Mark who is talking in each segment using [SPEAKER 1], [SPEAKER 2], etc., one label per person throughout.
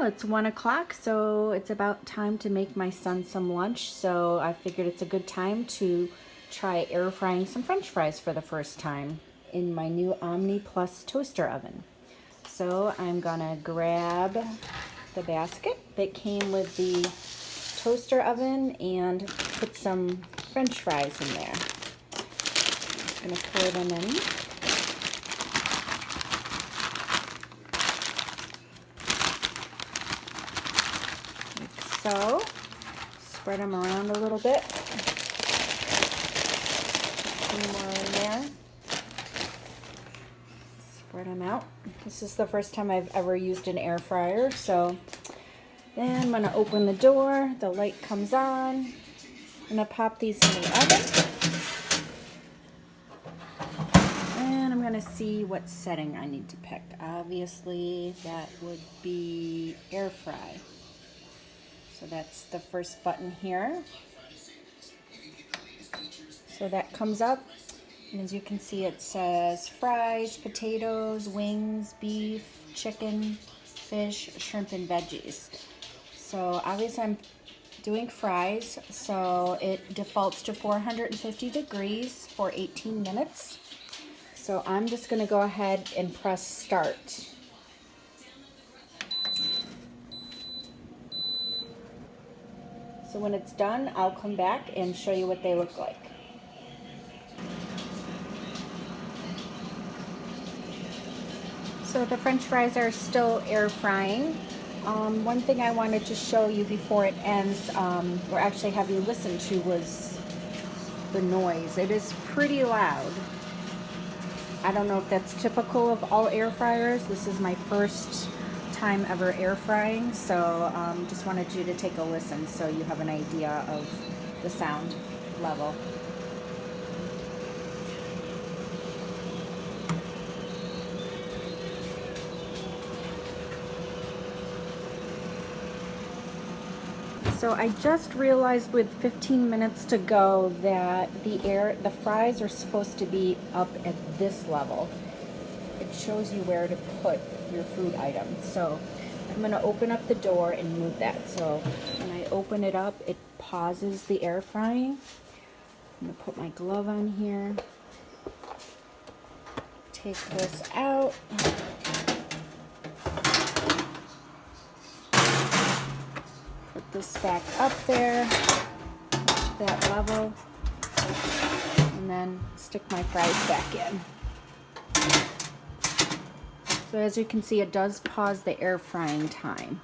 [SPEAKER 1] Well, it's 1 o'clock, so it's about time to make my son some lunch. So I figured it's a good time to try air frying some French fries for the first time in my new Omni Plus toaster oven. So I'm gonna grab the basket that came with the toaster oven and put some French fries in there. I'm gonna pour them in. So, spread them around a little bit. A few more in there. Spread them out. This is the first time I've ever used an air fryer, so then I'm going to open the door. The light comes on. I'm going to pop these in the oven. And I'm going to see what setting I need to pick. Obviously, that would be air fry. So that's the first button here. So that comes up, and as you can see it says fries, potatoes, wings, beef, chicken, fish, shrimp, and veggies. So obviously I'm doing fries, so it defaults to 450 degrees for 18 minutes. So I'm just going to go ahead and press start. So when it's done, I'll come back and show you what they look like. So the French fries are still air frying. One thing I wanted to show you before it ends, or actually have you listen to, was the noise. It is pretty loud. I don't know if that's typical of all air fryers. This is my first time ever air frying, so just wanted you to take a listen so you have an idea of the sound level. So I just realized with 15 minutes to go that the fries are supposed to be up at this level. It shows you where to put your food items. So I'm going to open up the door and move that. So when I open it up, it pauses the air frying. I'm going to put my glove on here. Take this out. Put this back up there to that level. And then stick my fries back in. So as you can see, it does pause the air frying time.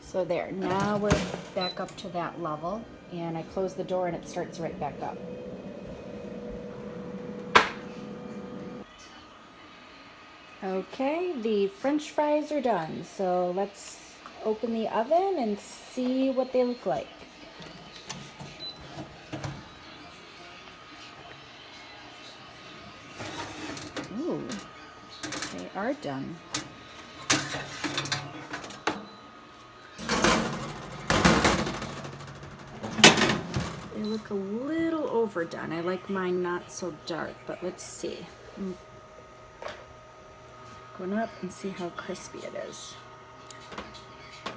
[SPEAKER 1] So there, now we're back up to that level, and I close the door and it starts right back up. Okay, the French fries are done. So let's open the oven and see what they look like. Ooh. They are done. They look a little overdone. I like mine not so dark, but let's see. Going up and see how crispy it is.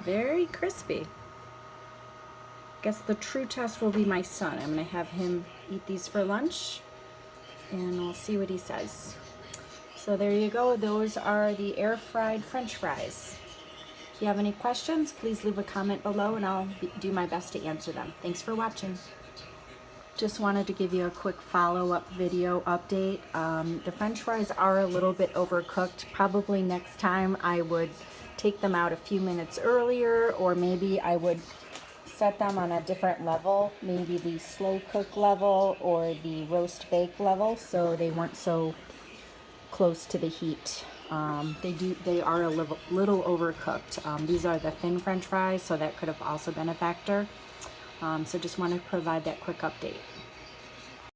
[SPEAKER 1] Very crispy. Guess the true test will be my son. I'm gonna have him eat these for lunch, and we'll see what he says. So there you go. Those are the air fried French fries. If you have any questions, please leave a comment below and I'll do my best to answer them. Thanks for watching. Just wanted to give you a quick follow-up video update. The French fries are a little bit overcooked. Probably next time I would take them out a few minutes earlier, or maybe I would set them on a different level, maybe the slow cook level or the roast bake level, so they weren't so close to the heat. They are a little overcooked. These are the thin French fries, so that could have also been a factor. So just want to provide that quick update.